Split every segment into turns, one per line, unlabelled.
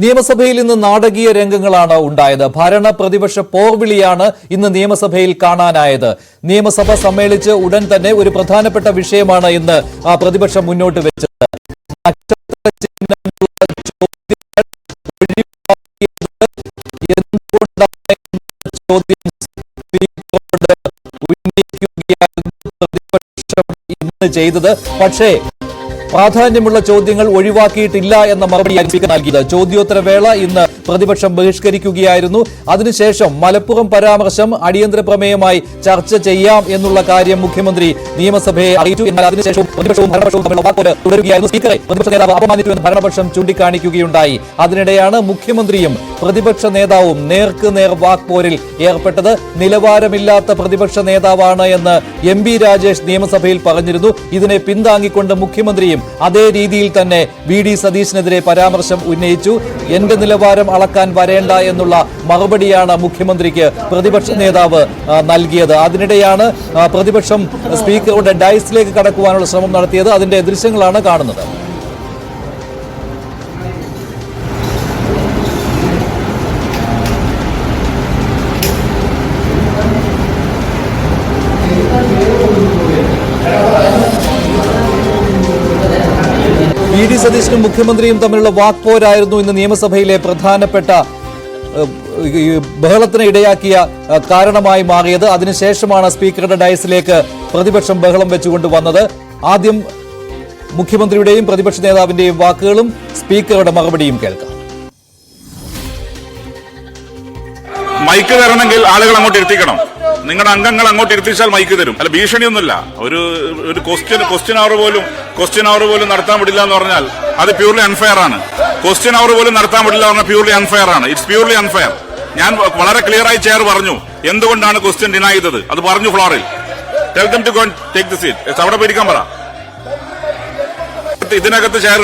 നിയമസഭയിൽ ഇന്ന് നാടകീയ രംഗങ്ങളാണ് ഉണ്ടായത്. ഭരണ പ്രതിപക്ഷ പോർവിളിയാണ് ഇന്ന് നിയമസഭയിൽ കാണാനായത്. നിയമസഭ സമ്മേളിച്ച് ഉടൻ തന്നെ ഒരു പ്രധാനപ്പെട്ട വിഷയമാണ് ഇന്ന് പ്രതിപക്ഷം മുന്നോട്ട് വെച്ചത്. ചെയ്തത് പക്ഷേ പ്രാധാന്യമുള്ള ചോദ്യങ്ങൾ ഒഴിവാക്കിയിട്ടില്ല എന്ന മറുപടിയാണ് സ്പീക്കർ നൽകിയത്. ചോദ്യോത്തരവേള ഇന്ന് പ്രതിപക്ഷം ബഹിഷ്കരിക്കുകയായിരുന്നു. അതിനുശേഷം മലപ്പുറം പരാമർശം അടിയന്തര പ്രമേയമായി ചർച്ച ചെയ്യാം എന്നുള്ള കാര്യം മുഖ്യമന്ത്രി നിയമസഭയെ അറിയിച്ചു. എന്നാൽ അതിനുശേഷം പ്രതിപക്ഷവും ഭരണപക്ഷവും തമ്മിലുള്ള വാക്പോര് തുടരുകയായിരുന്നു. സ്പീക്കറെ പ്രതിപക്ഷ നേതാവ് അപമാനിച്ചു എന്ന് ഭരണപക്ഷം ചൂണ്ടിക്കാണിക്കുകയുണ്ടായി. അതിനിടെയാണ് മുഖ്യമന്ത്രിയും പ്രതിപക്ഷ നേതാവും നേർക്കുനേർ വാക്പോരിൽ ഏർപ്പെട്ടത്. നിലവാരമില്ലാത്ത പ്രതിപക്ഷ നേതാവാണ് എന്ന് എം ബി രാജേഷ് നിയമസഭയിൽ പറഞ്ഞിരുന്നു. ഇതിനെ പിന്താങ്ങിക്കൊണ്ട് മുഖ്യമന്ത്രിയും അതേ രീതിയിൽ തന്നെ വി ഡി സതീശനെതിരെ പരാമർശം ഉന്നയിച്ചു. എന്റെ നിലവാരം അളക്കാൻ വരേണ്ട എന്നുള്ള മറുപടിയാണ് മുഖ്യമന്ത്രിക്ക് പ്രതിപക്ഷ നേതാവ് നൽകിയത്. അതിനിടെയാണ് പ്രതിപക്ഷം സ്പീക്കറുടെ ഡയസിലേക്ക് കടക്കുവാനുള്ള ശ്രമം നടത്തിയത്. അതിന്റെ ദൃശ്യങ്ങളാണ് കാണുന്നത്. വി ഡി സതീശനും മുഖ്യമന്ത്രിയും തമ്മിലുള്ള വാക്പോരായിരുന്നു ഇന്ന് നിയമസഭയിലെ പ്രധാനപ്പെട്ട ബഹളത്തിന് ഇടയാക്കിയ കാരണമായി മാറിയത്. അതിനുശേഷമാണ് സ്പീക്കറുടെ ഡയസിലേക്ക് പ്രതിപക്ഷം ബഹളം വെച്ചുകൊണ്ട് വന്നത്. ആദ്യം മുഖ്യമന്ത്രിയുടെയും പ്രതിപക്ഷ നേതാവിന്റെയും വാക്കുകളും സ്പീക്കറുടെ മറുപടിയും കേൾക്കാം.
മൈക്ക് തരണമെങ്കിൽ ആളുകൾ അങ്ങോട്ട് ഇരുത്തിക്കണം. നിങ്ങളുടെ അംഗങ്ങൾ അങ്ങോട്ട് ഇരുത്തിച്ചാൽ മൈക്ക് തരും. അല്ല, ഭീഷണിയൊന്നുമില്ല. ഒരു ക്വസ്റ്റ്യൻ അവർ പോലും നടത്താൻ പറ്റില്ല എന്ന് പറഞ്ഞാൽ അത് പ്യൂർലി അൺഫെയർ ആണ്. ക്വസ്റ്റ്യൻ അവർ പോലും നടത്താൻ പറ്റില്ല എന്ന് പറഞ്ഞാൽ പ്യൂർലി അൺഫെയർ ആണ്. It's purely unfair. ഞാൻ വളരെ ക്ലിയർ ആയി ചെയർ പറഞ്ഞു എന്തുകൊണ്ടാണ് ക്വസ്റ്റ്യൻ ഡിനൈ ചെയ്തത്. അത് പറഞ്ഞു ഫ്ലോറിൽ. Tell them to go and take the seat. അവിടെ പോയിരിക്കാൻ പറ. ഇതിനകത്ത് ചെയർ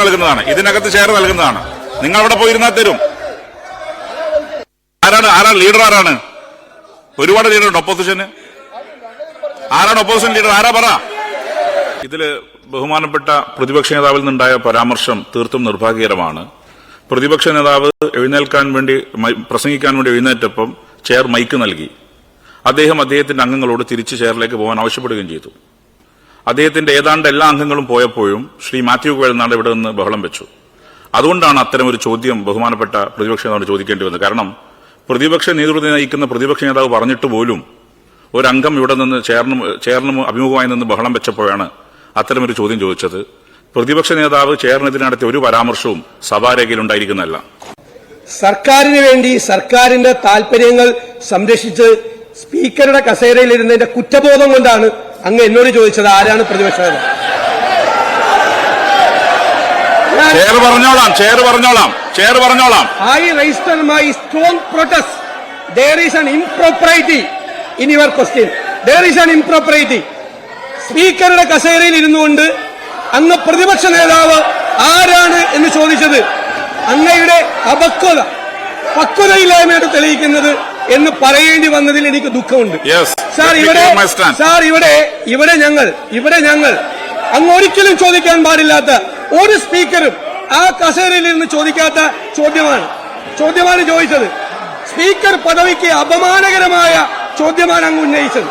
നൽകുന്നതാണ്. നിങ്ങൾ അവിടെ പോയിരുന്നാൽ തരും. ആരാണ് ലീഡർ? ആരാണ്? ഒരുപാട് ലീഡറുണ്ട് ഒപ്പോസിഷന്. ആരാണ് ഒപ്പോസിഷൻ ലീഡർ? ആരാ പറ. ഇതില് ബഹുമാനപ്പെട്ട പ്രതിപക്ഷ നേതാവിൽ നിന്നുണ്ടായ പരാമർശം തീർത്തും നിർഭാഗ്യകരമാണ്. പ്രതിപക്ഷ നേതാവ് പ്രസംഗിക്കാൻ വേണ്ടി എഴുന്നേറ്റപ്പം ചെയർ മൈക്ക് നൽകി. അദ്ദേഹത്തിന്റെ അംഗങ്ങളോട് തിരിച്ച് ചെയറിലേക്ക് പോകാൻ ആവശ്യപ്പെടുകയും ചെയ്തു. അദ്ദേഹത്തിന്റെ ഏതാണ്ട് എല്ലാ അംഗങ്ങളും പോയപ്പോഴും ശ്രീ മാത്യു കോയൽനാട് ഇവിടെ നിന്ന് ബഹളം വെച്ചു. അതുകൊണ്ടാണ് അത്തരമൊരു ചോദ്യം ബഹുമാനപ്പെട്ട പ്രതിപക്ഷ നേതാവിനോട് ചോദിക്കേണ്ടി വന്നത്. കാരണം പ്രതിപക്ഷ നേതൃത്വം നയിക്കുന്ന പ്രതിപക്ഷ നേതാവ് പറഞ്ഞിട്ട് പോലും ഒരംഗം ഇവിടെ നിന്ന് ചെയറിന് അഭിമുഖമായി നിന്ന് ബഹളം വെച്ചപ്പോഴാണ് അത്തരമൊരു ചോദ്യം ചോദിച്ചത്. പ്രതിപക്ഷ നേതാവ് ചെയറിനെതിരെ നടത്തിയ ഒരു പരാമർശവും സഭാരേഖയിൽ ഉണ്ടായിരിക്കുന്നതല്ല.
സർക്കാരിന് വേണ്ടി സർക്കാരിന്റെ താൽപര്യങ്ങൾ സംരക്ഷിച്ച് സ്പീക്കറുടെ കസേരയിലിരുന്നതിന്റെ കുറ്റബോധം കൊണ്ടാണ് അങ്ങ് എന്നോട് ചോദിച്ചത് ആരാണ് പ്രതിപക്ഷ നേതാവ്.
ചെയർ പറഞ്ഞോളാം.
I register my strong protest. There is an impropriety in your question. There is an impropriety. സ്പീക്കറുടെ കസേരയിൽ ഇരുന്നുകൊണ്ട് അങ്ങ് പ്രതിപക്ഷ നേതാവ് ആരാണ് എന്ന് ചോദിച്ചത് അങ്ങയുടെ പക്വതയില്ലായ്മയായിട്ട് തെളിയിക്കുന്നത് എന്ന് പറയേണ്ടി വന്നതിൽ എനിക്ക് ദുഃഖമുണ്ട്. ഇവിടെ ഞങ്ങൾ അങ്ങ് ഒരിക്കലും ചോദിക്കാൻ പാടില്ലാത്ത ഒരു സ്പീക്കറും ആ കസേരയിൽ നിന്ന് ചോദിക്കാത്ത ചോദ്യമാണ് ചോദിച്ചത്. സ്പീക്കർ പദവിക്ക് അപമാനകരമായ ചോദ്യമാണ് അങ്ങ് ഉന്നയിച്ചത്.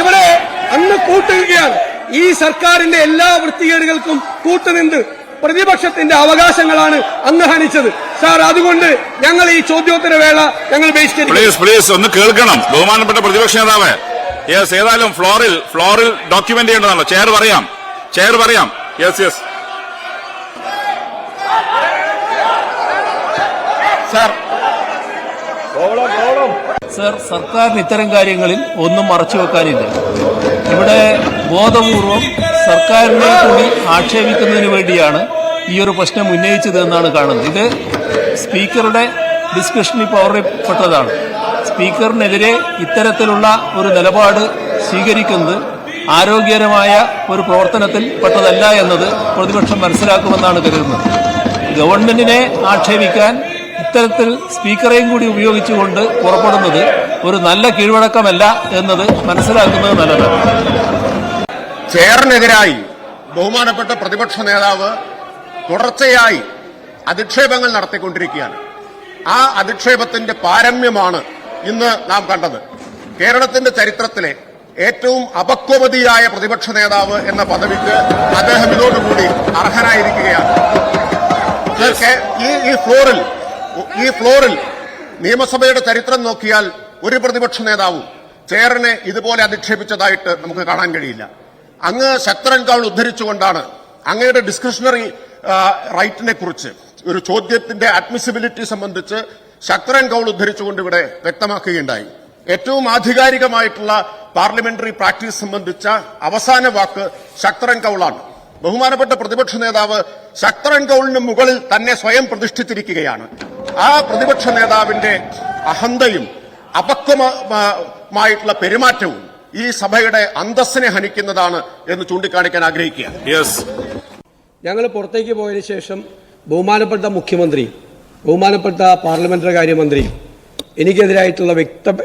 ഇവിടെ അങ്ങ് കൂട്ടുകയാണ്. ഈ സർക്കാരിന്റെ എല്ലാ വൃത്തികേടുകൾക്കും കൂട്ടുനിന്ന് പ്രതിപക്ഷത്തിന്റെ അവകാശങ്ങളാണ് അങ്ങ് ഹനിച്ചത്. സാർ, അതുകൊണ്ട് ഞങ്ങൾ ഈ ചോദ്യോത്തര വേള
ബഹിഷ്കരിക്കും. ഒന്ന് കേൾക്കണം ബഹുമാനപ്പെട്ട പ്രതിപക്ഷ നേതാവ്. ഏതായാലും ഫ്ലോറിൽ ഡോക്യുമെന്റ് ചെയ്യേണ്ടതാണല്ലോ. ചെയർ പറയാം. യെസ്.
സർ, സർക്കാരിന് ഇത്തരം കാര്യങ്ങളിൽ ഒന്നും മറച്ചുവെക്കാനില്ല. ഇവിടെ ബോധപൂർവം സർക്കാരിനെ കൂടി ആക്ഷേപിക്കുന്നതിന് വേണ്ടിയാണ് ഈ ഒരു പ്രശ്നം ഉന്നയിച്ചതെന്നാണ് കാണുന്നത്. ഇത് സ്പീക്കറുടെ ഡിസ്കഷനിൽ പവറിൽപ്പെട്ടതാണ്. സ്പീക്കറിനെതിരെ ഇത്തരത്തിലുള്ള ഒരു നിലപാട് സ്വീകരിക്കുന്നത് ആരോഗ്യകരമായ ഒരു പ്രവർത്തനത്തിൽ പെട്ടതല്ല എന്നത് പ്രതിപക്ഷം മനസ്സിലാക്കുമെന്നാണ് കരുതുന്നത്. ഗവൺമെന്റിനെ ആക്ഷേപിക്കാൻ ഇത്തരത്തിൽ സ്പീക്കറെയും കൂടി ഉപയോഗിച്ചുകൊണ്ട് പുറപ്പെടുന്നത് ഒരു നല്ല കീഴ്വഴക്കമല്ല എന്നത് മനസ്സിലാക്കുന്നത് നല്ലതാണ്.
ചെയറിനെതിരായി ബഹുമാനപ്പെട്ട പ്രതിപക്ഷ നേതാവ് തുടർച്ചയായി അധിക്ഷേപങ്ങൾ നടത്തിക്കൊണ്ടിരിക്കുകയാണ്. ആ അധിക്ഷേപത്തിന്റെ പാരമ്യമാണ് ഇന്ന് നാം കണ്ടത്. കേരളത്തിന്റെ ചരിത്രത്തിലെ ഏറ്റവും അപക്വമതിയായ പ്രതിപക്ഷ നേതാവ് എന്ന പദവിക്ക് അദ്ദേഹം ഇതോടുകൂടി അർഹനായിരിക്കുകയാണ്. ഈ ഫ്ലോറിൽ നിയമസഭയുടെ ചരിത്രം നോക്കിയാൽ ഒരു പ്രതിപക്ഷ നേതാവും ചെയറിനെ ഇതുപോലെ അധിക്ഷേപിച്ചതായിട്ട് നമുക്ക് കാണാൻ കഴിയില്ല. അങ്ങ് ശക്തൻ കൗൾ ഉദ്ധരിച്ചുകൊണ്ടാണ് അങ്ങയുടെ ഡിസ്ക്രിഷണറി റൈറ്റിനെ കുറിച്ച് ഒരു ചോദ്യത്തിന്റെ അഡ്മിസിബിലിറ്റി സംബന്ധിച്ച് ശക്തൻ കൗൾ ഉദ്ധരിച്ചുകൊണ്ട് ഇവിടെ വ്യക്തമാക്കുകയുണ്ടായി. ഏറ്റവും ആധികാരികമായിട്ടുള്ള പാർലമെന്ററി പ്രാക്ടീസ് സംബന്ധിച്ച അവസാന വാക്ക് ശക്തൻ കൗളാണ്. ബഹുമാനപ്പെട്ട പ്രതിപക്ഷ നേതാവ് ശക്തൻ കൗളിന് മുകളിൽ തന്നെ സ്വയം പ്രതിഷ്ഠിച്ചിരിക്കുകയാണ്. ആ പ്രതിപക്ഷ നേതാവിന്റെ അഹന്തയും അപക്വമായിട്ടുള്ള പെരുമാറ്റവും ഈ സഭയുടെ അന്തസ്സിനെ ഹനിക്കുന്നതാണ് എന്ന് ചൂണ്ടിക്കാണിക്കാൻ ആഗ്രഹിക്കുകയാണ്.
ഞങ്ങൾ പുറത്തേക്ക് പോയതിനു ശേഷം ബഹുമാനപ്പെട്ട മുഖ്യമന്ത്രി, ബഹുമാനപ്പെട്ട പാർലമെന്ററി കാര്യമന്ത്രി എനിക്കെതിരായിട്ടുള്ള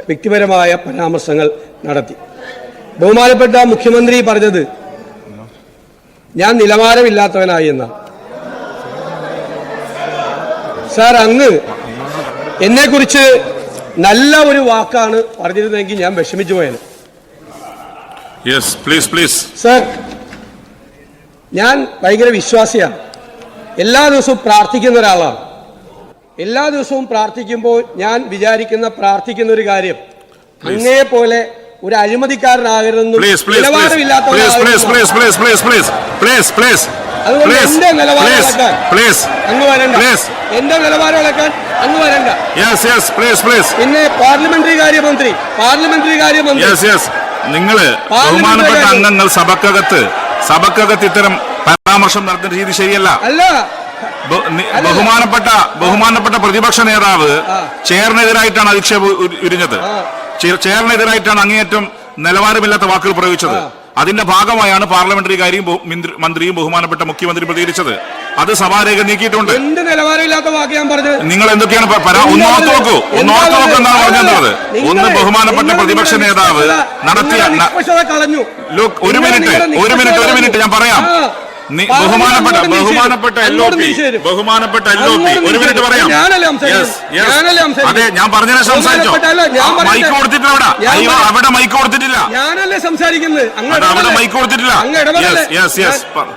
വ്യക്തിപരമായ പരാമർശങ്ങൾ നടത്തി. ബഹുമാനപ്പെട്ട മുഖ്യമന്ത്രി പറഞ്ഞത് ഞാൻ നിലവാരമില്ലാത്തവനായി എന്നാണ്. സാർ, അങ്ങ് എന്നെക്കുറിച്ച് നല്ല ഒരു വാക്കാണ് പറഞ്ഞിരുന്നെങ്കിൽ ഞാൻ വിഷമിച്ചു പോയത്. സാർ, ഞാൻ ഭയങ്കര വിശ്വാസിയാണ്. എല്ലാ ദിവസവും പ്രാർത്ഥിക്കുന്ന ഒരാളാണ്. എല്ലാ ദിവസവും പ്രാർത്ഥിക്കുമ്പോൾ ഞാൻ പ്രാർത്ഥിക്കുന്ന ഒരു കാര്യം, അങ്ങയെ പോലെ ഒരു അഴിമതിക്കാരനാകരുതെന്നും അതുകൊണ്ട് എന്റെ നിലവാരം ഇളക്കാൻ അങ്ങ് വരണ്ട. എന്റെ നിലവാരം ഇളക്കാൻ അങ്ങ് വരണ്ട. പിന്നെ പാർലമെന്ററി കാര്യമന്ത്രി
നിങ്ങള് ബഹുമാനപ്പെട്ട അംഗങ്ങൾ സഭക്കകത്ത് ഇത്തരം പരാമർശം നടത്തുന്ന രീതി ശരിയല്ല. ബഹുമാനപ്പെട്ട പ്രതിപക്ഷ നേതാവ് ചെയറിനെതിരായിട്ടാണ് അധിക്ഷേപം ഉരിഞ്ഞത്. ചെയറിനെതിരായിട്ടാണ് അങ്ങേയറ്റം നിലവാരമില്ലാത്ത വാക്കുകൾ പ്രയോഗിച്ചത്. അതിന്റെ ഭാഗമായാണ് പാർലമെന്ററി കാര്യം മന്ത്രിയും ബഹുമാനപ്പെട്ട മുഖ്യമന്ത്രി പ്രതികരിച്ചത്. അത് സഭാരേഖ നീക്കിയിട്ടുണ്ട്.
എന്ത് നിലവാരമില്ലാത്ത വാക്ക് ഞാൻ പറഞ്ഞത്?
നിങ്ങൾ എന്തൊക്കെയാണ് ഒന്നോർത്ത് നോക്കൂ എന്നാണ് പറഞ്ഞത്. ഒന്ന്, ബഹുമാനപ്പെട്ട പ്രതിപക്ഷ നേതാവ് നടത്തിയ ഒരു മിനിറ്റ് ഞാൻ പറയാം. ബഹുമാനപ്പെട്ട LOP ഒരു മിനിറ്റ് പറയാം. അതെ, ഞാൻ പറഞ്ഞതിനെ സംസാരിച്ചോ? മൈക്ക് കൊടുത്തിട്ടില്ല അവിടെ മൈക്ക് കൊടുത്തിട്ടില്ല.
ഞാനല്ലേ സംസാരിക്കുന്നത്,
അവിടെ മൈക്ക് കൊടുത്തിട്ടില്ല.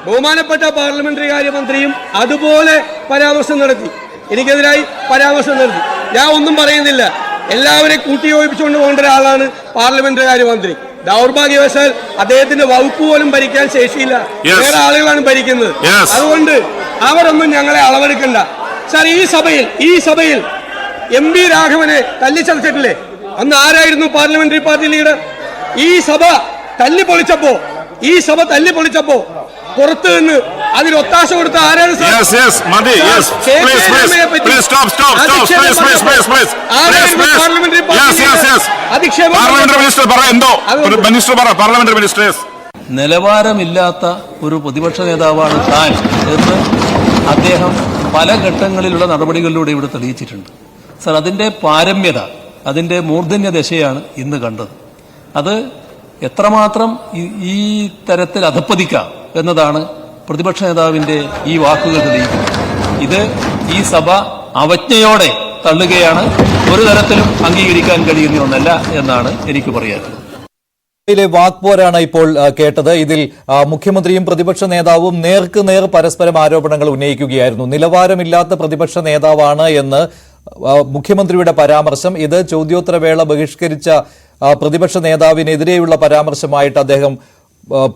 ബഹുമാനപ്പെട്ട പാർലമെന്ററി കാര്യമന്ത്രിയും അതുപോലെ പരാമർശം നടത്തി, എനിക്കെതിരായി പരാമർശം നടത്തി. ഞാൻ ഒന്നും പറയുന്നില്ല. എല്ലാവരെയും കൂട്ടിയോജിപ്പിച്ചുകൊണ്ട് പോകേണ്ട ഒരാളാണ് പാർലമെന്ററി കാര്യമന്ത്രി. ദൗർഭാഗ്യവശാൽ അദ്ദേഹത്തിന്റെ വകുപ്പ് പോലും ഭരിക്കാൻ ശേഷിയില്ല, വേറെ ആളുകളാണ് ഭരിക്കുന്നത്. അതുകൊണ്ട് അവരൊന്നും ഞങ്ങളെ അളവെടുക്കണ്ട. സാർ, ഈ സഭയിൽ MP രാഘവനെ തല്ലിച്ചതച്ചിട്ടില്ലേ? അന്ന് ആരായിരുന്നു പാർലമെന്ററി പാർട്ടി ലീഡർ? ഈ സഭ തല്ലിപ്പൊളിച്ചപ്പോ പുറത്തു നിന്ന് അതിന് ഒത്താശ കൊടുത്ത ആരാണ്?
നിലവാരമില്ലാത്ത ഒരു പ്രതിപക്ഷ നേതാവാണ് താൻ എന്ന് അദ്ദേഹം പല ഘട്ടങ്ങളിലുള്ള നടപടികളിലൂടെ ഇവിടെ തെളിയിച്ചിട്ടുണ്ട്. സർ, അതിന്റെ പാരമ്യത, അതിന്റെ മൂർധന്യ ദശയാണ് ഇന്ന് കണ്ടത്. അത് എത്രമാത്രം ഈ തരത്തിൽ അധപ്പതിക്കാം എന്നതാണ് പ്രതിപക്ഷ നേതാവിന്റെ ഈ വാക്കുകൾ തെളിയിക്കുന്നത്. ഇത് ഈ സഭ അവജ്ഞയോടെ തള്ളുകയാണ്. ഒരു തരത്തിലും അംഗീകരിക്കാൻ കഴിയുന്ന ഒന്നല്ല എന്നാണ് എനിക്ക് പറയാനുള്ളത്.
വാക്പോരാണ് ഇപ്പോൾ കേട്ടത്. ഇതിൽ മുഖ്യമന്ത്രിയും പ്രതിപക്ഷ നേതാവും നേർക്കുനേർ പരസ്പരം ആരോപണങ്ങൾ ഉന്നയിക്കുകയായിരുന്നു. നിലവാരമില്ലാത്ത പ്രതിപക്ഷ നേതാവാണ് എന്ന് മുഖ്യമന്ത്രിയുടെ പരാമർശം, ഇത് ചോദ്യോത്തരവേള ബഹിഷ്കരിച്ച പ്രതിപക്ഷ നേതാവിനെതിരെയുള്ള പരാമർശമായിട്ട് അദ്ദേഹം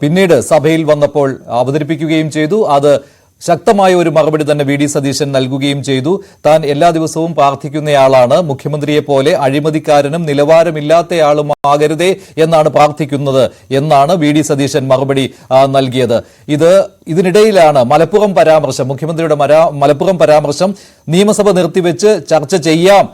പിന്നീട് സഭയിൽ വന്നപ്പോൾ അവതരിപ്പിക്കുകയും ചെയ്തു. അത് ശക്തമായ ഒരു മറുപടി തന്നെ VD സതീശൻ നൽകുകയും ചെയ്തു. താൻ എല്ലാ ദിവസവും പ്രാർത്ഥിക്കുന്നയാളാണ്, മുഖ്യമന്ത്രിയെ പോലെ അഴിമതിക്കാരനും നിലവാരമില്ലാത്തയാളും ആകരുതേ എന്നാണ് പ്രാർത്ഥിക്കുന്നത് എന്നാണ് VD സതീശൻ മറുപടി നൽകിയത്. ഇതിനിടയിലാണ് മലപ്പുറം പരാമർശം, മുഖ്യമന്ത്രിയുടെ മലപ്പുറം പരാമർശം നിയമസഭ നിർത്തിവെച്ച് ചർച്ച ചെയ്യാം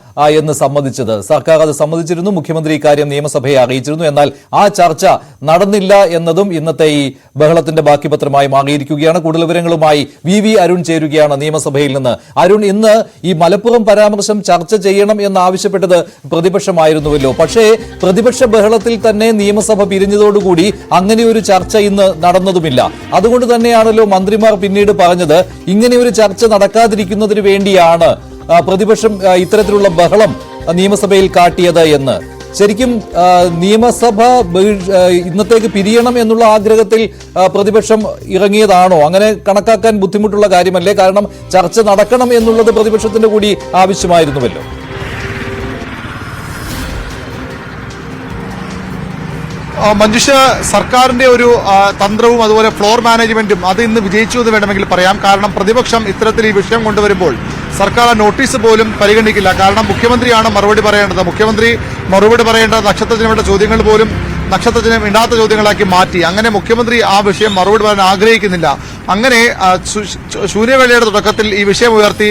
എന്ന് സമ്മതിച്ചത്. സർക്കാർ അത് സമ്മതിച്ചിരുന്നു, മുഖ്യമന്ത്രി ഇക്കാര്യം നിയമസഭയെ അറിയിച്ചിരുന്നു. എന്നാൽ ആ ചർച്ച നടന്നില്ല എന്നതും ഇന്നത്തെ ഈ ബഹളത്തിന്റെ ബാക്കി പത്രമായി മാറിയിരിക്കുകയാണ്. കൂടുതൽ വിവരങ്ങളുമായി വി അരുൺ ചേരുകയാണ് നിയമസഭയിൽ നിന്ന്. അരുൺ, ഇന്ന് ഈ മലപ്പുറം പരാമർശം ചർച്ച ചെയ്യണം എന്നാവശ്യപ്പെട്ടത് പ്രതിപക്ഷമായിരുന്നുവല്ലോ. പക്ഷേ പ്രതിപക്ഷ ബഹളത്തിൽ തന്നെ നിയമസഭ പിരിഞ്ഞതോടുകൂടി അങ്ങനെ ഒരു ചർച്ച ഇന്ന് നടന്നതുമില്ല. അതുകൊണ്ട് തന്നെയാണല്ലോ മന്ത്രിമാർ പിന്നീട് പറഞ്ഞത് ഇങ്ങനെ ഒരു ചർച്ച നടക്കാതിരിക്കുന്നതിന് വേണ്ടിയാണ് പ്രതിപക്ഷം ഇത്തരത്തിലുള്ള ബഹളം നിയമസഭയിൽ കാട്ടിയത് എന്ന്. ശരിക്കും നിയമസഭ ഇന്നത്തേക്ക് പിരിയണം എന്നുള്ള ആഗ്രഹത്തിൽ പ്രതിപക്ഷം ഇറങ്ങിയതാണോ? അങ്ങനെ കണക്കാക്കാൻ ബുദ്ധിമുട്ടുള്ള കാര്യമല്ലേ? കാരണം ചർച്ച നടക്കണം എന്നുള്ളത് പ്രതിപക്ഷത്തിന്റെ കൂടി ആവശ്യമായിരുന്നുവല്ലോ.
മഞ്ജുഷ, സർക്കാരിന്റെ ഒരു തന്ത്രവും അതുപോലെ ഫ്ലോർ മാനേജ്മെന്റും അത് ഇന്ന് വിജയിച്ചു എന്ന് വേണമെങ്കിൽ പറയാം. കാരണം പ്രതിപക്ഷം ഇത്തരത്തിൽ ഈ വിഷയം കൊണ്ടുവരുമ്പോൾ സർക്കാർ ആ നോട്ടീസ് പോലും പരിഗണിക്കില്ല. കാരണം മുഖ്യമന്ത്രിയാണ് മറുപടി പറയേണ്ടത്. മുഖ്യമന്ത്രി മറുപടി പറയേണ്ട നക്ഷത്രത്തിനുവേണ്ട ചോദ്യങ്ങൾ പോലും നക്ഷത്രത്തിന് ഇടാത്ത ചോദ്യങ്ങളാക്കി മാറ്റി. അങ്ങനെ മുഖ്യമന്ത്രി ആ വിഷയം മറുപടി പറയാൻ ആഗ്രഹിക്കുന്നില്ല. അങ്ങനെ ശൂന്യവേളയുടെ തുടക്കത്തിൽ ഈ വിഷയം ഉയർത്തി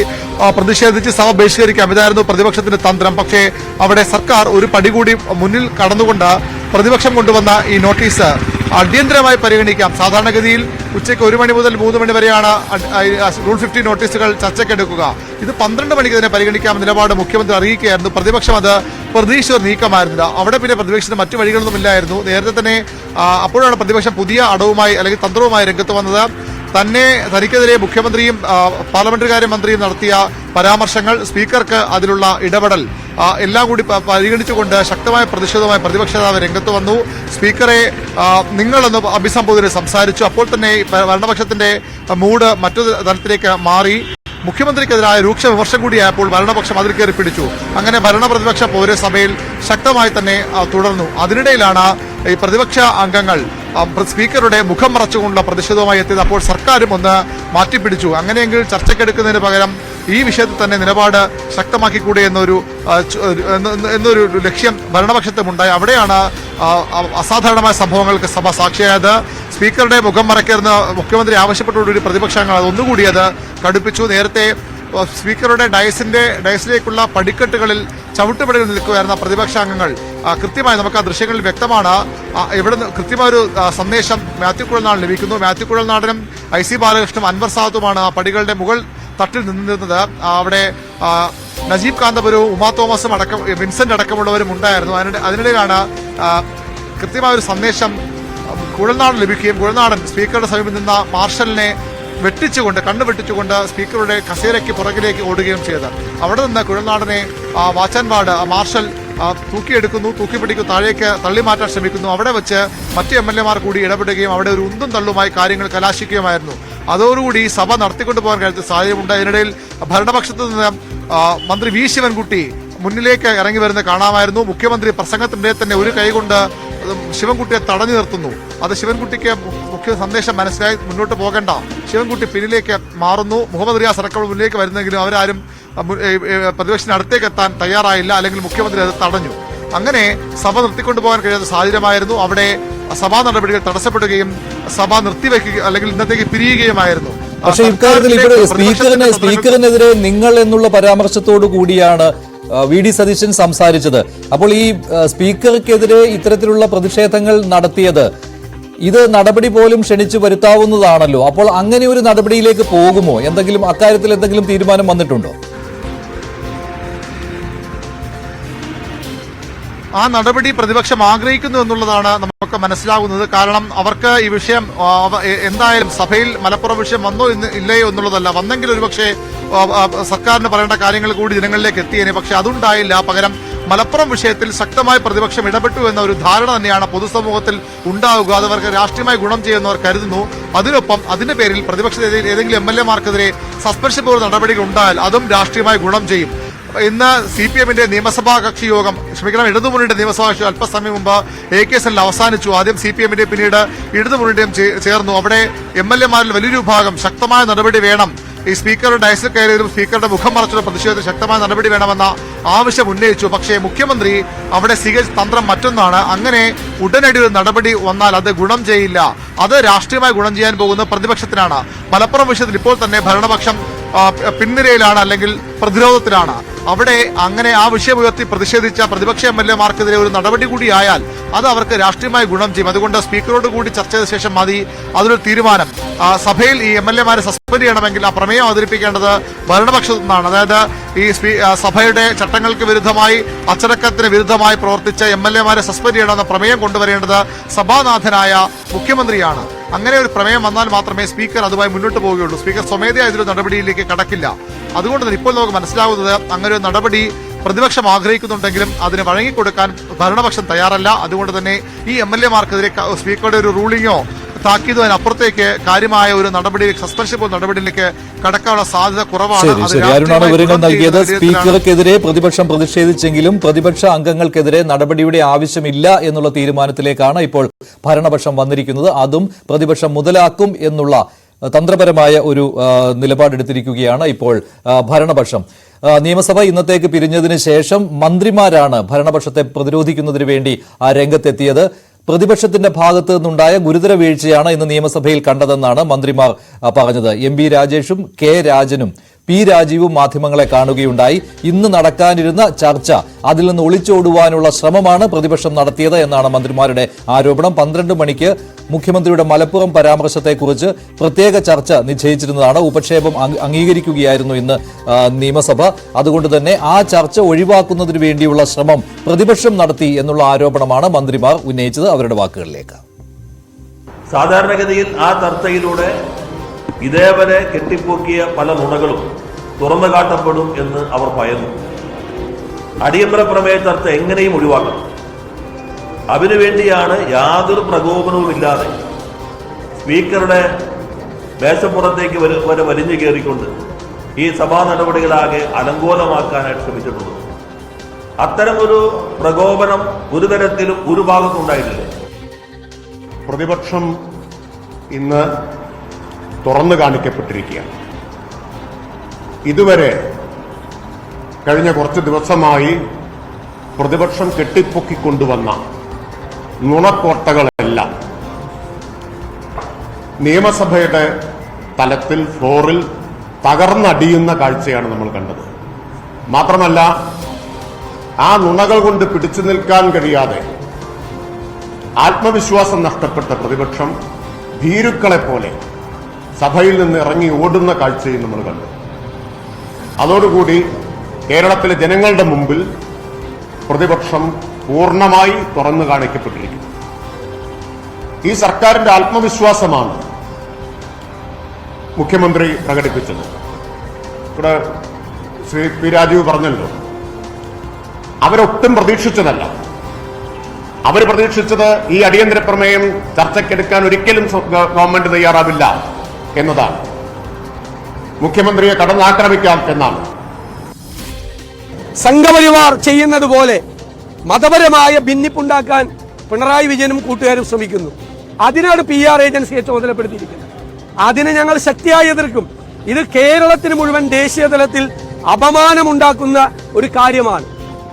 പ്രതിഷേധിച്ച് സഭ ബഹിഷ്കരിക്കാം, ഇതായിരുന്നു പ്രതിപക്ഷത്തിന്റെ തന്ത്രം. പക്ഷേ അവിടെ സർക്കാർ ഒരു പടി കൂടി മുന്നിൽ കടന്നുകൊണ്ട് പ്രതിപക്ഷം കൊണ്ടുവന്ന ഈ നോട്ടീസ് അടിയന്തരമായി പരിഗണിക്കാം. സാധാരണഗതിയിൽ ഉച്ചയ്ക്ക് 1 മണി മുതൽ 3 മണി വരെയാണ് റൂൾ 50 നോട്ടീസുകൾ ചർച്ചയ്ക്കെടുക്കുക. ഇത് 12 മണിക്ക് തന്നെ പരിഗണിക്കാം നിലപാട് മുഖ്യമന്ത്രി അറിയിക്കുകയായിരുന്നു. പ്രതിപക്ഷം അത് പ്രതീക്ഷിച്ച നീക്കമായിരുന്നില്ല. അവിടെ പിന്നെ പ്രതിപക്ഷത്തിന് മറ്റു വഴികളൊന്നുമില്ലായിരുന്നു. നേരത്തെ തന്നെ അപ്പോഴാണ് പ്രതിപക്ഷം പുതിയ അടവുമായി അല്ലെങ്കിൽ തന്ത്രവുമായി രംഗത്ത് വന്നത്. തനിക്കെതിരെ മുഖ്യമന്ത്രിയും പാർലമെന്ററി മന്ത്രിയും നടത്തിയ പരാമർശങ്ങൾ, സ്പീക്കർക്ക് അതിലുള്ള ഇടപെടൽ എല്ലാം കൂടി പരിഗണിച്ചുകൊണ്ട് ശക്തമായ പ്രതിഷേധവുമായി പ്രതിപക്ഷ നേതാവ് രംഗത്ത് വന്നു. സ്പീക്കറെ നിങ്ങളെന്ന് അഭിസംബോധന സംസാരിച്ചു. അപ്പോൾ തന്നെ ഭരണപക്ഷത്തിന്റെ മൂഡ് മറ്റൊരു തലത്തിലേക്ക് മാറി. മുഖ്യമന്ത്രിക്കെതിരായ രൂക്ഷ വിമർശനം കൂടിയായപ്പോൾ ഭരണപക്ഷം അതിൽ കയറി പിടിച്ചു. അങ്ങനെ ഭരണപ്രതിപക്ഷ പൗരസഭയിൽ ശക്തമായി തന്നെ തുടർന്നു. അതിനിടയിലാണ് ഈ പ്രതിപക്ഷ അംഗങ്ങൾ സ്പീക്കറുടെ മുഖം മറച്ചുകൊണ്ടുള്ള പ്രതിഷേധവുമായി എത്തിയത്. അപ്പോൾ സർക്കാരും ഒന്ന് മാറ്റിപ്പിടിച്ചു. അങ്ങനെയെങ്കിൽ ചർച്ചയ്ക്കെടുക്കുന്നതിന് പകരം ഈ വിഷയത്തിൽ തന്നെ നിലപാട് ശക്തമാക്കിക്കൂടെ എന്നൊരു ലക്ഷ്യം ഭരണപക്ഷത്തുമുണ്ടായി. അവിടെയാണ് അസാധാരണമായ സംഭവങ്ങൾക്ക് സഭ സാക്ഷിയായത്. സ്പീക്കറുടെ മുഖം മറയ്ക്കരുന്ന് മുഖ്യമന്ത്രി ആവശ്യപ്പെട്ടുകൊണ്ടൊരു പ്രതിപക്ഷങ്ങൾ അതൊന്നുകൂടി അത് കടുപ്പിച്ചു. നേരത്തെ സ്പീക്കറുടെ ഡയസിലേക്കുള്ള പടിക്കെട്ടുകളിൽ ചവിട്ടുപടികൾ നിൽക്കുകയായിരുന്ന പ്രതിപക്ഷാംഗങ്ങൾ കൃത്യമായി നമുക്ക് ആ ദൃശ്യങ്ങളിൽ വ്യക്തമാണ്. ഇവിടെ കൃത്യമായൊരു സന്ദേശം മാത്യു കുഴൽനാടൻ ലഭിക്കുന്നു. മാത്യു കുഴൽനാടനും IC ബാലകൃഷ്ണനും അൻവർ സാദത്തുമാണ് ആ പടികളുടെ മുകൾ തട്ടിൽ നിന്നിരുന്നത്. അവിടെ നജീബ് കാന്തപുരവും ഉമാ തോമസും അടക്കം വിൻസെന്റ് അടക്കമുള്ളവരും ഉണ്ടായിരുന്നു. അതിനിടയിലാണ് കൃത്യമായൊരു സന്ദേശം കുഴൽനാടൻ ലഭിക്കുകയും കുഴൽനാടൻ സ്പീക്കറുടെ സമീപം നിന്ന മാർഷലിനെ കണ്ണു വെട്ടിച്ചുകൊണ്ട് സ്പീക്കറുടെ കസേരയ്ക്ക് പുറകിലേക്ക് ഓടുകയും ചെയ്തത്. അവിടെ നിന്ന് കുഴൽനാടനെ വാച്ചാൻപാട് മാർഷൽ തൂക്കിയെടുക്കുന്നു, തൂക്കിപ്പിടിക്കുന്നു, താഴേക്ക് തള്ളിമാറ്റാൻ ശ്രമിക്കുന്നു. അവിടെ വെച്ച് മറ്റ് MLA മാർ കൂടി ഇടപെടുകയും അവിടെ ഒരു ഉന്തും തള്ളുമായി കാര്യങ്ങൾ കലാശിക്കുകയുമായിരുന്നു. അതോടുകൂടി സഭ നടത്തിക്കൊണ്ടുപോകാൻ കഴിയാത്ത സാഹചര്യമുണ്ട്. അതിനിടയിൽ ഭരണപക്ഷത്ത് നിന്ന് മന്ത്രി V ശിവൻകുട്ടി മുന്നിലേക്ക് ഇറങ്ങി വരുന്നത് കാണാമായിരുന്നു. മുഖ്യമന്ത്രി പ്രസംഗത്തിനിടെ തന്നെ ഒരു കൈകൊണ്ട് ശിവൻകുട്ടിയെ തടഞ്ഞു നിർത്തുന്നു. അത് ശിവൻകുട്ടിക്ക് മുഖ്യ സന്ദേശം മനസ്സിലായി മുന്നോട്ട് പോകേണ്ട. ശിവൻകുട്ടി പിന്നിലേക്ക് മാറുന്നു. മുഹമ്മദ് റിയാസ് അടക്കം മുന്നിലേക്ക് വരുന്നെങ്കിലും അവരാരും പ്രതിപക്ഷത്തിന് അടുത്തേക്ക് എത്താൻ തയ്യാറായില്ല, അല്ലെങ്കിൽ മുഖ്യമന്ത്രി അത് തടഞ്ഞു. അങ്ങനെ സഭ നിർത്തിക്കൊണ്ടുപോകാൻ കഴിയാത്ത സാഹചര്യമായിരുന്നു. അവിടെ സഭാ നടപടികൾ തടസ്സപ്പെടുകയും സഭ നിർത്തിവെക്കുകയും അല്ലെങ്കിൽ ഇന്നത്തേക്ക് പിരിയുകയുമായിരുന്നു.
പക്ഷേ ഇക്കാര്യത്തിൽ ഇവിടെ സ്പീക്കറിനെതിരെ നിങ്ങൾ എന്നുള്ള പരാമർശത്തോടു കൂടിയാണ് VD സതീശൻ സംസാരിച്ചത്. അപ്പോൾ ഈ സ്പീക്കർക്കെതിരെ ഇത്തരത്തിലുള്ള പ്രതിഷേധങ്ങൾ നടത്തിയത് ഇത് നടപടി പോലും ക്ഷണിച്ചു വരുത്താവുന്നതാണല്ലോ. അപ്പോൾ അങ്ങനെ ഒരു നടപടിയിലേക്ക് പോകുമോ? അക്കാര്യത്തിൽ എന്തെങ്കിലും തീരുമാനം വന്നിട്ടുണ്ടോ?
ആ നടപടി പ്രതിപക്ഷം ആഗ്രഹിക്കുന്നു എന്നുള്ളതാണ് നമുക്ക് മനസ്സിലാകുന്നത്. കാരണം അവർക്ക് ഈ വിഷയം എന്തായാലും സഭയിൽ മലപ്പുറം വിഷയം വന്നോ ഇല്ലയോ എന്നുള്ളതല്ല. വന്നെങ്കിൽ ഒരുപക്ഷെ സർക്കാരിന് പറയേണ്ട കാര്യങ്ങൾ കൂടി ജനങ്ങളിലേക്ക് എത്തിയേനെ. പക്ഷെ അതുണ്ടായില്ല. പകരം മലപ്പുറം വിഷയത്തിൽ ശക്തമായി പ്രതിപക്ഷം ഇടപെട്ടു എന്ന ഒരു ധാരണ തന്നെയാണ് പൊതുസമൂഹത്തിൽ ഉണ്ടാവുക. അതവർക്ക് രാഷ്ട്രീയമായി ഗുണം ചെയ്യുന്നവർ കരുതുന്നു. അതിനൊപ്പം അതിന്റെ പേരിൽ പ്രതിപക്ഷത്തെ ഏതെങ്കിലും MLA മാർക്കെതിരെ സസ്പെൻഷൻ പോലുള്ള നടപടികൾ ഉണ്ടായാൽ അതും രാഷ്ട്രീയമായി ഗുണം ചെയ്യും. ഇന്ന് CPMന്റെ നിയമസഭാ കക്ഷി യോഗം ഇടതുമുന്നണിയുടെ നിയമസഭാ കക്ഷി അല്പസമയം മുമ്പ് AK സെല്ലിൽ അവസാനിച്ചു. ആദ്യം CPMന്റെ പിന്നീട് ഇടതുമുന്നണിയുടെയും ചേർന്നു. അവിടെ MLA മാരിൽ വലിയൊരു വിഭാഗം ശക്തമായ നടപടി വേണം, ഈ സ്പീക്കറുടെ ഡയസിൽ കയറിയതും സ്പീക്കറുടെ മുഖം മറച്ചുള്ള പ്രതിഷേധത്തിൽ ശക്തമായ നടപടി വേണമെന്ന ആവശ്യം ഉന്നയിച്ചു. പക്ഷേ മുഖ്യമന്ത്രി അവിടെ സ്വീകരിച്ച തന്ത്രം മറ്റൊന്നാണ്. അങ്ങനെ ഉടനടി ഒരു നടപടി വന്നാൽ അത് ഗുണം ചെയ്യില്ല, അത് രാഷ്ട്രീയമായി ഗുണം ചെയ്യാൻ പോകുന്ന പ്രതിപക്ഷത്തിനാണ്. മലപ്പുറം വിഷയത്തിൽ ഇപ്പോൾ തന്നെ ഭരണപക്ഷം പിൻനിരയിലാണ്, അല്ലെങ്കിൽ പ്രതിരോധത്തിലാണ്. അവിടെ അങ്ങനെ ആ വിഷയം ഉയർത്തി പ്രതിഷേധിച്ച പ്രതിപക്ഷ MLA-മാർക്കെതിരെ ഒരു നടപടി കൂടിയായാൽ അത് അവർക്ക് രാഷ്ട്രീയമായി ഗുണം ചെയ്യും. അതുകൊണ്ട് സ്പീക്കറോട് കൂടി ചർച്ച ചെയ്ത ശേഷം മതി അതിനൊരു തീരുമാനം. സഭയിൽ ഈ MLA-മാരെ സസ്പെൻഡ് ചെയ്യണമെങ്കിൽ ആ പ്രമേയം അവതരിപ്പിക്കേണ്ടത് ഭരണപക്ഷത്തു നിന്നാണ്. അതായത് ഈ സഭയുടെ ചട്ടങ്ങൾക്ക് വിരുദ്ധമായി, അച്ചടക്കത്തിന് വിരുദ്ധമായി പ്രവർത്തിച്ച MLA-മാരെ സസ്പെൻഡ് ചെയ്യണമെന്ന പ്രമേയം കൊണ്ടുവരേണ്ടത് സഭാനാഥനായ മുഖ്യമന്ത്രിയാണ്. അങ്ങനെ ഒരു പ്രമേയം വന്നാൽ മാത്രമേ സ്പീക്കർ അതുമായി മുന്നോട്ട് പോവുകയുള്ളൂ. സ്പീക്കർ സ്വമേധയാ ഇതിലൊരു നടപടിയിലേക്ക് കടക്കില്ല. അതുകൊണ്ട് തന്നെ ഇപ്പോൾ നമുക്ക് മനസ്സിലാവുന്നത് അങ്ങനെ ഒരു നടപടി പ്രതിപക്ഷം ആഗ്രഹിക്കുന്നുണ്ടെങ്കിലും അതിന് വഴങ്ങിക്കൊടുക്കാൻ ഭരണപക്ഷം തയ്യാറല്ല. അതുകൊണ്ട് തന്നെ ഈ MLA-മാർക്കെതിരെ സ്പീക്കറുടെ ഒരു റൂളിങ്ങോ താക്കീതോ അതിനപ്പുറത്തേക്ക് കാര്യമായ ഒരു നടപടി, സസ്പെൻഷൻ പോലുള്ള നടപടിയിലേക്ക് കടക്കാനുള്ള സാധ്യത കുറവാണ്.
ശരി, അരുണാണ് വിവരങ്ങൾ നൽകിയത്. സ്പീക്കർക്കെതിരെ പ്രതിപക്ഷം പ്രതിഷേധിച്ചെങ്കിലും പ്രതിപക്ഷ അംഗങ്ങൾക്കെതിരെ നടപടിയുടെ ആവശ്യമില്ല എന്നുള്ള തീരുമാനത്തിലേക്കാണ് ഇപ്പോൾ ഭരണപക്ഷം വന്നിരിക്കുന്നത്. അതും പ്രതിപക്ഷം മുതലാക്കും എന്നുള്ള തന്ത്രപരമായ ഒരു നിലപാടെടുത്തിരിക്കുകയാണ് ഇപ്പോൾ ഭരണപക്ഷം. നിയമസഭ ഇന്നത്തേക്ക് പിരിഞ്ഞതിന് ശേഷം മന്ത്രിമാരാണ് ഭരണപക്ഷത്തെ പ്രതിരോധിക്കുന്നതിന് വേണ്ടി രംഗത്തെത്തിയത്. പ്രതിപക്ഷത്തിന്റെ ഭാഗത്ത് നിന്നുണ്ടായ ഗുരുതര വീഴ്ചയാണ് ഇന്ന് നിയമസഭയിൽ കണ്ടതെന്നാണ് മന്ത്രിമാർ പറഞ്ഞത്. MP രാജേഷും K രാജനും P രാജീവും മാധ്യമങ്ങളെ കാണുകയുണ്ടായി. ഇന്ന് നടക്കാനിരുന്ന ചർച്ച അതിൽ നിന്ന് ഒളിച്ചോടുവാനുള്ള ശ്രമമാണ് പ്രതിപക്ഷം നടത്തിയത് എന്നാണ് മന്ത്രിമാരുടെ ആരോപണം. 12 മണിക്ക് മുഖ്യമന്ത്രിയുടെ മലപ്പുറം പരാമർശത്തെക്കുറിച്ച് പ്രത്യേക ചർച്ച നിശ്ചയിച്ചിരുന്നതാണ്. ഉപക്ഷേപം അംഗീകരിക്കുകയായിരുന്നു ഇന്ന് നിയമസഭ. അതുകൊണ്ട് തന്നെ ആ ചർച്ച ഒഴിവാക്കുന്നതിന് വേണ്ടിയുള്ള ശ്രമം പ്രതിപക്ഷം നടത്തി എന്നുള്ള ആരോപണമാണ് മന്ത്രിമാർ ഉന്നയിച്ചത്. അവരുടെ വാക്കുകളിലേക്ക്.
സാധാരണഗതിയിൽ ആ ചർച്ചയിലൂടെ ഇതേവരെ കെട്ടിപ്പൊക്കിയ പല നുണകളും തുറന്നു കാട്ടപ്പെടും എന്ന് അവർ ഭയന്നു. അടിയന്തര പ്രമേയ ചർച്ച എങ്ങനെയും ഒഴിവാക്കണം. അതിനുവേണ്ടിയാണ് യാതൊരു പ്രകോപനവുമില്ലാതെ സ്പീക്കറുടെ മേശപ്പുറത്തേക്ക് വരെ വലിഞ്ഞു കയറിക്കൊണ്ട് ഈ സഭാ നടപടികളാകെ അലങ്കോലമാക്കാനായിട്ട് ശ്രമിച്ചിട്ടുള്ളത്. അത്തരമൊരു പ്രകോപനം ഒരു തരത്തിലും ഒരു ഭാഗത്തുണ്ടായിട്ടില്ല.
പ്രതിപക്ഷം ഇന്ന് തുറന്നു കാണിക്കപ്പെട്ടിരിക്കുകയാണ്. ഇതുവരെ കഴിഞ്ഞ കുറച്ച് ദിവസമായി പ്രതിപക്ഷം കെട്ടിപ്പൊക്കിക്കൊണ്ടുവന്ന നുണക്കോട്ടകളെല്ലാം നിയമസഭയുടെ തലത്തിൽ ഫ്ലോറിൽ തകർന്നടിയുന്ന കാഴ്ചയാണ് നമ്മൾ കണ്ടത്. മാത്രമല്ല, ആ നുണകൾ കൊണ്ട് പിടിച്ചു നിൽക്കാൻ കഴിയാതെ ആത്മവിശ്വാസം നഷ്ടപ്പെട്ട പ്രതിപക്ഷം ഭീരുക്കളെ പോലെ സഭയിൽ നിന്ന് ഇറങ്ങി ഓടുന്ന കാഴ്ചയും നമ്മൾ കണ്ടു. അതോടുകൂടി കേരളത്തിലെ ജനങ്ങളുടെ മുമ്പിൽ പ്രതിപക്ഷം പൂർണ്ണമായി തുറന്നു കാണിക്കപ്പെട്ടിരിക്കുന്നു. ഈ സർക്കാരിന്റെ ആത്മവിശ്വാസമാണ് മുഖ്യമന്ത്രി പ്രകടിപ്പിച്ചത്. ഇവിടെ ശ്രീ P രാജീവ് പറഞ്ഞല്ലോ, അവരൊട്ടും പ്രതീക്ഷിച്ചതല്ല. അവർ പ്രതീക്ഷിച്ചത് ഈ അടിയന്തര പ്രമേയം ചർച്ചയ്ക്കെടുക്കാൻ ഒരിക്കലും ഗവൺമെന്റ് തയ്യാറാവില്ല എന്നതാണ്. മുഖ്യമന്ത്രിയെ കടന്നാക്രമിക്കാം എന്നാണ്.
സംഘപരിവാർ ചെയ്യുന്നത് പോലെ മതപരമായ ഭിന്നിപ്പുണ്ടാക്കാൻ പിണറായി വിജയനും കൂട്ടുകാരും ശ്രമിക്കുന്നു. അതിനാണ് PR ഏജൻസിയെ ചുമതലപ്പെടുത്തിയിരിക്കുന്നത്. അതിനെ ഞങ്ങൾ ശക്തിയായി എതിർക്കും. ഇത് കേരളത്തിന് മുഴുവൻ ദേശീയ തലത്തിൽ അപമാനമുണ്ടാക്കുന്ന ഒരു കാര്യമാണ്.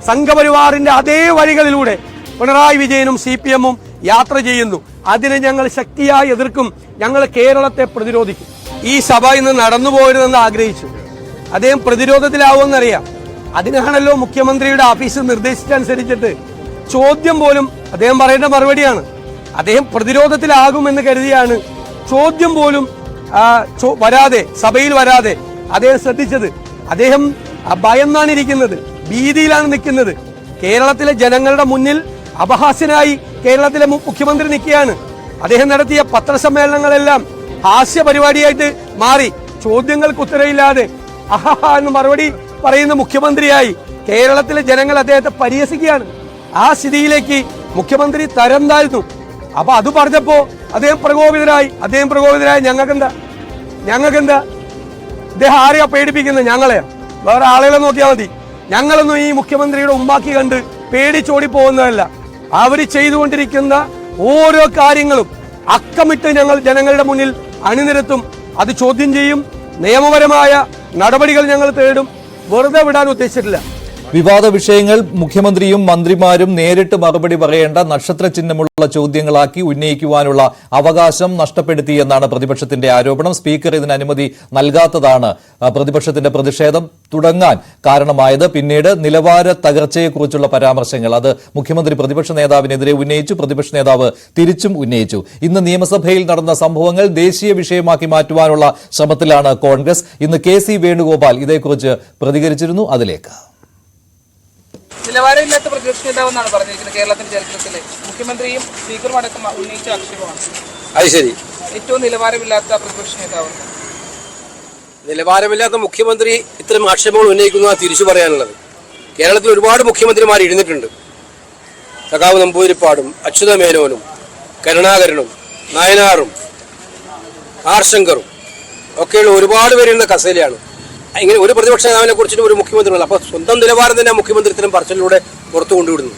സംഘപരിവാറിന്റെ അതേ വഴികളിലൂടെ പിണറായി വിജയനും CPM-ഉം യാത്ര ചെയ്യുന്നു. അതിനെ ഞങ്ങൾ ശക്തിയായി എതിർക്കും. ഞങ്ങൾ കേരളത്തെ പ്രതിരോധിക്കും. ഈ സഭ ഇന്ന് നടന്നു പോകരുതെന്ന് ആഗ്രഹിച്ചു. അദ്ദേഹം പ്രതിരോധത്തിലാവുമെന്നറിയാം. അതിനാണല്ലോ മുഖ്യമന്ത്രിയുടെ ഓഫീസ് നിർദ്ദേശിച്ചനുസരിച്ചിട്ട് ചോദ്യം പോലും അദ്ദേഹം പറയേണ്ട മറുപടിയാണ്. അദ്ദേഹം പ്രതിരോധത്തിലാകുമെന്ന് കരുതിയാണ് ചോദ്യം പോലും വരാതെ, സഭയിൽ വരാതെ അദ്ദേഹം ശ്രദ്ധിച്ചത്. അദ്ദേഹം ഭയന്നാണ് ഇരിക്കുന്നത്, ഭീതിയിലാണ് നിൽക്കുന്നത്. കേരളത്തിലെ ജനങ്ങളുടെ മുന്നിൽ അപഹാസ്യനായി കേരളത്തിലെ മുഖ്യമന്ത്രി നിൽക്കുകയാണ്. അദ്ദേഹം നടത്തിയ പത്രസമ്മേളനങ്ങളെല്ലാം ഹാസ്യ പരിപാടിയായിട്ട് മാറി. ചോദ്യങ്ങൾക്ക് ഉത്തരവില്ലാതെ അഹഹ എന്ന് മറുപടി പറയുന്ന മുഖ്യമന്ത്രിയായി കേരളത്തിലെ ജനങ്ങൾ അദ്ദേഹത്തെ പരിഹസിക്കുകയാണ്. ആ സ്ഥിതിയിലേക്ക് മുഖ്യമന്ത്രി തരം താഴ്ന്നു. അപ്പൊ അത് പറഞ്ഞപ്പോ അദ്ദേഹം പ്രകോപിതരായി. ഞങ്ങൾക്കെന്താ അദ്ദേഹം ആരെയാ പേടിപ്പിക്കുന്നത്? ഞങ്ങളെയാ? വേറെ ആളുകളെ നോക്കിയാൽ മതി. ഞങ്ങളൊന്നും ഈ മുഖ്യമന്ത്രിയുടെ ഉമ്മാക്കി കണ്ട് പേടിച്ചോടി പോകുന്നതല്ല. അവർ ചെയ്തുകൊണ്ടിരിക്കുന്ന ഓരോ കാര്യങ്ങളും അക്കമിട്ട് ഞങ്ങൾ ജനങ്ങളുടെ മുന്നിൽ അണിനിരത്തും. അത് ചോദ്യം ചെയ്യും. നിയമപരമായ നടപടികൾ ഞങ്ങൾ തേടും. വെറുതെ വിടാൻ ഉദ്ദേശിച്ചിട്ടില്ല.
വിവാദ വിഷയങ്ങൾ മുഖ്യമന്ത്രിയും മന്ത്രിമാരും നേരിട്ട് മറുപടി പറയേണ്ട നക്ഷത്ര ചിഹ്നമുള്ള ചോദ്യങ്ങളാക്കി ഉന്നയിക്കുവാനുള്ള അവകാശം നഷ്ടപ്പെടുത്തിയെന്നാണ് പ്രതിപക്ഷത്തിന്റെ ആരോപണം. സ്പീക്കർ ഇതിന് അനുമതി നൽകാത്തതാണ് പ്രതിപക്ഷത്തിന്റെ പ്രതിഷേധം തുടങ്ങാൻ കാരണമായത്. പിന്നീട് നിലവാര തകർച്ചയെക്കുറിച്ചുള്ള പരാമർശങ്ങൾ അത് മുഖ്യമന്ത്രി പ്രതിപക്ഷ നേതാവിനെതിരെ ഉന്നയിച്ചു. പ്രതിപക്ഷ നേതാവ് തിരിച്ചും ഉന്നയിച്ചു. ഇന്ന് നിയമസഭയിൽ നടന്ന സംഭവങ്ങൾ ദേശീയ വിഷയമാക്കി മാറ്റുവാനുള്ള ശ്രമത്തിലാണ് കോൺഗ്രസ്. ഇന്ന് കെ സി വേണുഗോപാൽ ഇതേക്കുറിച്ച് പ്രതികരിച്ചിരുന്നു. അതിലേക്ക്
നിലവാരമില്ലാത്ത പ്രതിപക്ഷ നേതാവെന്നാണ് പറഞ്ഞിരിക്കുന്നത്. കേരളത്തിന്റെ ചരിത്രത്തിലെ മുഖ്യമന്ത്രിയും സ്പീക്കറും അടക്കം ഉന്നയിച്ച ആക്ഷേപമാണ്.
അത് ശരി,
ഏറ്റവും നിലവാരമില്ലാത്ത പ്രതിപക്ഷ നേതാവ്.
നിലവാരമില്ലാത്ത മുഖ്യമന്ത്രി ഇത്തരം ആക്ഷേപങ്ങൾ ഉന്നയിക്കുന്നതാണ് തിരിച്ചു പറയാനുള്ളത്. കേരളത്തിൽ ഒരുപാട് മുഖ്യമന്ത്രിമാർ ഇരുന്നിട്ടുണ്ട്. സഖാവ് നമ്പൂതിരിപ്പാടും അച്യുത മേനോനും കരുണാകരനും നായനാറും ആർ ശങ്കറും ഒക്കെയുള്ള ഒരുപാട് പേരുന്ന കസേലയാണ്. ഇങ്ങനെ ഒരു പ്രതിപക്ഷ നേതാവിനെ കുറിച്ചിട്ട് ഒരു മുഖ്യമന്ത്രി അപ്പോൾ സ്വന്തം നിലവാരം തന്നെ മുഖ്യമന്ത്രി ഇത്തരം പറച്ചിലൂടെ പുറത്തു കൊണ്ടുവിടുന്നു.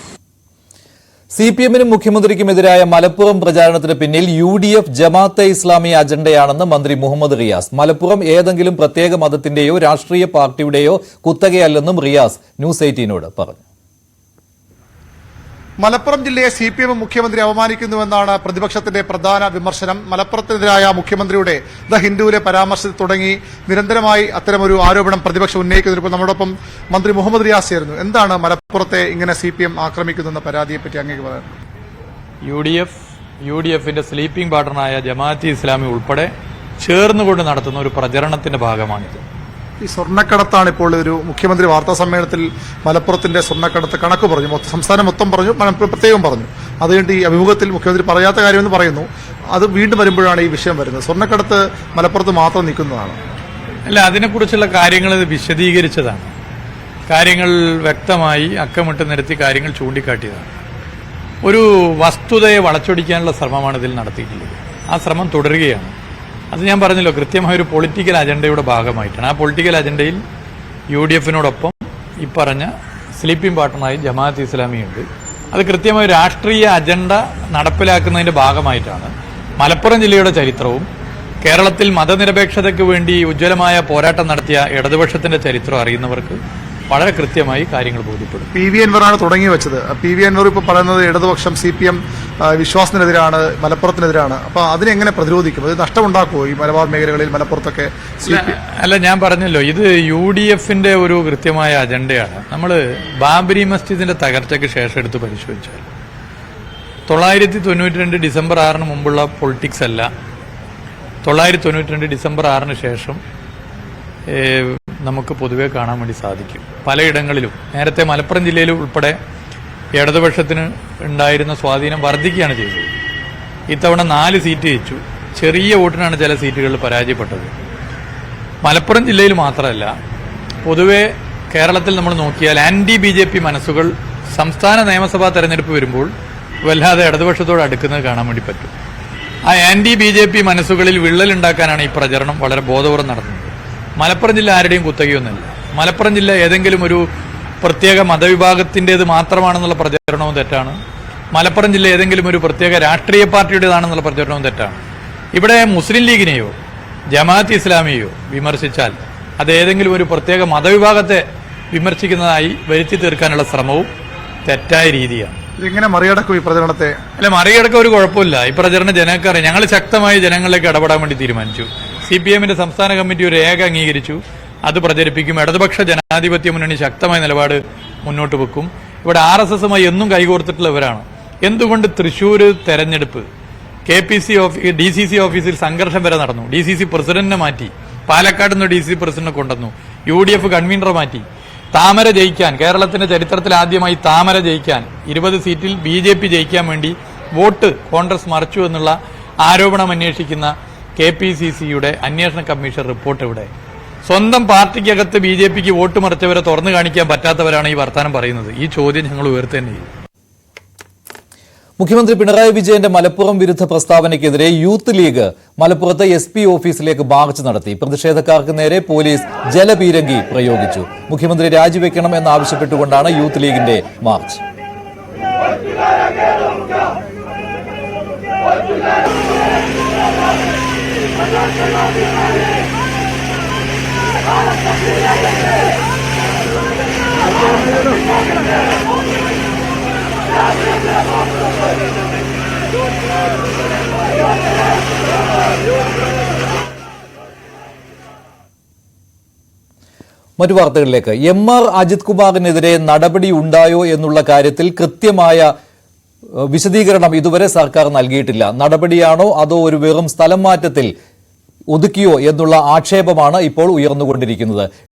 സിപിഎമ്മിനും മുഖ്യമന്ത്രിക്കുമെതിരായ മലപ്പുറം പ്രചാരണത്തിന് പിന്നിൽ UDF ജമാഅത്തെ ഇസ്ലാമി അജണ്ടയാണെന്ന് മന്ത്രി മുഹമ്മദ് റിയാസ്. മലപ്പുറം ഏതെങ്കിലും പ്രത്യേക മതത്തിന്റെയോ രാഷ്ട്രീയ പാർട്ടിയുടെയോ കുത്തകയല്ലെന്നും റിയാസ് ന്യൂസ് 18നോട് പറഞ്ഞു.
മലപ്പുറം ജില്ലയെ CPM മുഖ്യമന്ത്രി അവമാനിക്കുന്നുവെന്നാണ് പ്രതിപക്ഷത്തിന്റെ പ്രധാന വിമർശനം. മലപ്പുറത്തിനെതിരായ മുഖ്യമന്ത്രിയുടെ ദ ഹിന്ദുവിലെ പരാമർശത്തിൽ തുടങ്ങി നിരന്തരമായി അത്തരമൊരു ആരോപണം പ്രതിപക്ഷം ഉന്നയിക്കുന്നതിപ്പോൾ നമ്മോടൊപ്പം മന്ത്രി മുഹമ്മദ് റിയാസ് ചേരുന്നു. എന്താണ് മലപ്പുറത്തെ ഇങ്ങനെ CPM ആക്രമിക്കുന്നെന്ന പരാതിയെപ്പറ്റി അങ്ങേക്ക് പറയാൻ?
UDFന്റെ സ്ലീപ്പിംഗ് പാർട്ണറായ ജമാഅത്തെ ഇസ്ലാമി ഉൾപ്പെടെ ചേർന്നുകൊണ്ട് നടത്തുന്ന ഒരു പ്രചരണത്തിന്റെ ഭാഗമാണിത്.
ഈ സ്വർണ്ണക്കടത്താണ് ഇപ്പോൾ ഒരു മുഖ്യമന്ത്രി വാർത്താ സമ്മേളനത്തിൽ മലപ്പുറത്തിന്റെ സ്വർണ്ണക്കടത്ത് കണക്ക് പറഞ്ഞു, സംസ്ഥാനം മൊത്തം പറഞ്ഞു, പ്രത്യേകം പറഞ്ഞു. അതുകൊണ്ട് ഈ അഭിമുഖത്തിൽ മുഖ്യമന്ത്രി പറയാത്ത കാര്യമെന്ന് പറയുന്നു. അത് വീണ്ടും വരുമ്പോഴാണ് ഈ വിഷയം വരുന്നത്. സ്വർണ്ണക്കടത്ത് മലപ്പുറത്ത് മാത്രം നിൽക്കുന്നതാണ്.
അല്ല, അതിനെക്കുറിച്ചുള്ള കാര്യങ്ങൾ വിശദീകരിച്ചതാണ്. കാര്യങ്ങൾ വ്യക്തമായി അക്കമിട്ട് നിരത്തി കാര്യങ്ങൾ ചൂണ്ടിക്കാട്ടിയതാണ്. ഒരു വസ്തുതയെ വളച്ചൊടിക്കാനുള്ള ശ്രമമാണ് ഇതിൽ നടത്തിയിട്ടുള്ളത്. ആ ശ്രമം തുടരുകയാണ്. അത് ഞാൻ പറഞ്ഞല്ലോ, കൃത്യമായ ഒരു പൊളിറ്റിക്കൽ അജണ്ടയുടെ ഭാഗമായിട്ടാണ്. ആ പൊളിറ്റിക്കൽ അജണ്ടയിൽ UDFനോടൊപ്പം ഈ പറഞ്ഞ സ്ലീപ്പിംഗ് പാർട്ണറായി ജമാഅത്ത് ഇസ്ലാമിയുണ്ട്. അത് കൃത്യമായ രാഷ്ട്രീയ അജണ്ട നടപ്പിലാക്കുന്നതിന്റെ ഭാഗമായിട്ടാണ്. മലപ്പുറം ജില്ലയുടെ ചരിത്രവും കേരളത്തിൽ മതനിരപേക്ഷതയ്ക്ക് വേണ്ടി ഉജ്ജ്വലമായ പോരാട്ടം നടത്തിയ ഇടതുപക്ഷത്തിന്റെ ചരിത്രം അറിയുന്നവർക്ക് വളരെ കൃത്യമായി കാര്യങ്ങൾ ബോധ്യപ്പെടും.
PV അൻവറാണ് തുടങ്ങി വെച്ചത്. PV അൻവർ ഇപ്പോൾ പറയുന്നത് ഇടതുപക്ഷം CPM വിശ്വാസത്തിനെതിരാണ്, മലപ്പുറത്തിനെതിരാണ്. അപ്പൊ അതിനെങ്ങനെ പ്രതിരോധിക്കും? അത് നഷ്ടമുണ്ടാക്കുമോ ഈ മലബാർ മേഖലകളിൽ മലപ്പുറത്തൊക്കെ?
അല്ല, ഞാൻ പറഞ്ഞല്ലോ, ഇത് UDFന്റെ ഒരു കൃത്യമായ അജണ്ടയാണ്. നമ്മൾ ബാബരി മസ്ജിദിന്റെ തകർച്ചയ്ക്ക് ശേഷം എടുത്ത് പരിശോധിച്ചാൽ 992 ഡിസംബർ 6 മുമ്പുള്ള പൊളിറ്റിക്സ് അല്ല 992 ഡിസംബർ 6 ശേഷം നമുക്ക് പൊതുവെ കാണാൻ വേണ്ടി സാധിക്കും. പലയിടങ്ങളിലും നേരത്തെ മലപ്പുറം ജില്ലയിൽ ഉൾപ്പെടെ ഇടതുപക്ഷത്തിന് ഉണ്ടായിരുന്ന സ്വാധീനം വർദ്ധിക്കുകയാണ് ചെയ്തത്. ഇത്തവണ 4 സീറ്റ് ജയിച്ചു. ചെറിയ വോട്ടിനാണ് ചില സീറ്റുകളിൽ പരാജയപ്പെട്ടത്. മലപ്പുറം ജില്ലയിൽ മാത്രമല്ല, പൊതുവെ കേരളത്തിൽ നമ്മൾ നോക്കിയാൽ BJP മനസ്സുകൾ സംസ്ഥാന നിയമസഭാ തെരഞ്ഞെടുപ്പ് വരുമ്പോൾ വല്ലാതെ ഇടതുപക്ഷത്തോട് അടുക്കുന്നത് കാണാൻ വേണ്ടി പറ്റും. ആ BJP മനസ്സുകളിൽ വിള്ളലുണ്ടാക്കാനാണ് ഈ പ്രചരണം വളരെ ബോധപൂർവ്വം നടത്തുന്നത്. മലപ്പുറം ജില്ല ആരുടെയും കുത്തകയൊന്നുമില്ല. മലപ്പുറം ജില്ല ഏതെങ്കിലും ഒരു പ്രത്യേക മതവിഭാഗത്തിൻ്റെത് മാത്രമാണെന്നുള്ള പ്രചരണവും തെറ്റാണ്. മലപ്പുറം ജില്ല ഏതെങ്കിലും ഒരു പ്രത്യേക രാഷ്ട്രീയ പാർട്ടിയുടേതാണെന്നുള്ള പ്രചരണവും തെറ്റാണ്. ഇവിടെ മുസ്ലിം ലീഗിനെയോ ജമാഅത്ത് ഇസ്ലാമിയെയോ വിമർശിച്ചാൽ അത് ഏതെങ്കിലും ഒരു പ്രത്യേക മതവിഭാഗത്തെ വിമർശിക്കുന്നതായി വരുത്തി തീർക്കാനുള്ള ശ്രമവും തെറ്റായ രീതിയാണ്.
ഇങ്ങനെ മറികടക്കും ഈ പ്രചരണത്തെ?
അല്ല, മറികടക്കം ഒരു കുഴപ്പമില്ല. ഈ പ്രചരണം ജനങ്ങൾക്കറിയാം. ഞങ്ങൾ ശക്തമായി ജനങ്ങളിലേക്ക് ഇടപെടാൻ വേണ്ടി തീരുമാനിച്ചു. CPMന്റെ സംസ്ഥാന കമ്മിറ്റി ഒരു രേഖ അംഗീകരിച്ചു. അത് പ്രചരിപ്പിക്കും. ഇടതുപക്ഷ ജനാധിപത്യ മുന്നണി ശക്തമായ നിലപാട് മുന്നോട്ട് വെക്കും. ഇവിടെ RSSമായി എന്നും കൈകോർത്തിട്ടുള്ളവരാണ്. എന്തുകൊണ്ട് തൃശൂർ തെരഞ്ഞെടുപ്പ് DCC ഓഫീസിൽ സംഘർഷം വരെ നടന്നു? DCC പ്രസിഡന്റിനെ മാറ്റി, പാലക്കാട് നിന്ന് DCC പ്രസിഡന്റിനെ കൊണ്ടുവന്നു, UDF കൺവീനറെ മാറ്റി. താമര ജയിക്കാൻ, കേരളത്തിന്റെ ചരിത്രത്തിൽ ആദ്യമായി താമര ജയിക്കാൻ 20 സീറ്റിൽ BJP ജയിക്കാൻ വേണ്ടി വോട്ട് കോൺഗ്രസ് മറിച്ചു എന്നുള്ള ആരോപണം അന്വേഷിക്കുന്ന KPCCയുടെ അന്വേഷണ കമ്മീഷൻ റിപ്പോർട്ട് ഇവിടെ. സ്വന്തം പാർട്ടിക്കകത്ത് BJPക്ക് വോട്ട് മറിച്ചവരെ തുറന്നു കാണിക്കാൻ പറ്റാത്തവരാണ് ഈ വർത്തമാനം പറയുന്നത്. ഈ ചോദ്യം ഞങ്ങൾ ഉയർത്തേണ്ടി.
മുഖ്യമന്ത്രി പിണറായി വിജയന്റെ മലപ്പുറം വിരുദ്ധ പ്രസ്താവനയ്ക്കെതിരെ യൂത്ത് ലീഗ് മലപ്പുറത്ത് SP ഓഫീസിലേക്ക് മാർച്ച് നടത്തി. പ്രതിഷേധക്കാർക്ക് നേരെ പോലീസ് ജലപീരങ്കി പ്രയോഗിച്ചു. മുഖ്യമന്ത്രി രാജിവെക്കണം എന്നാവശ്യപ്പെട്ടുകൊണ്ടാണ് യൂത്ത് ലീഗിന്റെ മാർച്ച്. മറ്റു വാർത്തകളിലേക്ക്. MR അജിത് കുമാറിനെതിരെ നടപടി ഉണ്ടായോ എന്നുള്ള കാര്യത്തിൽ കൃത്യമായ വിശദീകരണം ഇതുവരെ സർക്കാർ നൽകിയിട്ടില്ല. നടപടിയാണോ അതോ ഒരു വെറും സ്ഥലം മാറ്റത്തിൽ ഒതുക്കിയോ എന്നുള്ള ആക്ഷേപമാണ് ഇപ്പോൾ ഉയർന്നുകൊണ്ടിരിക്കുന്നത്.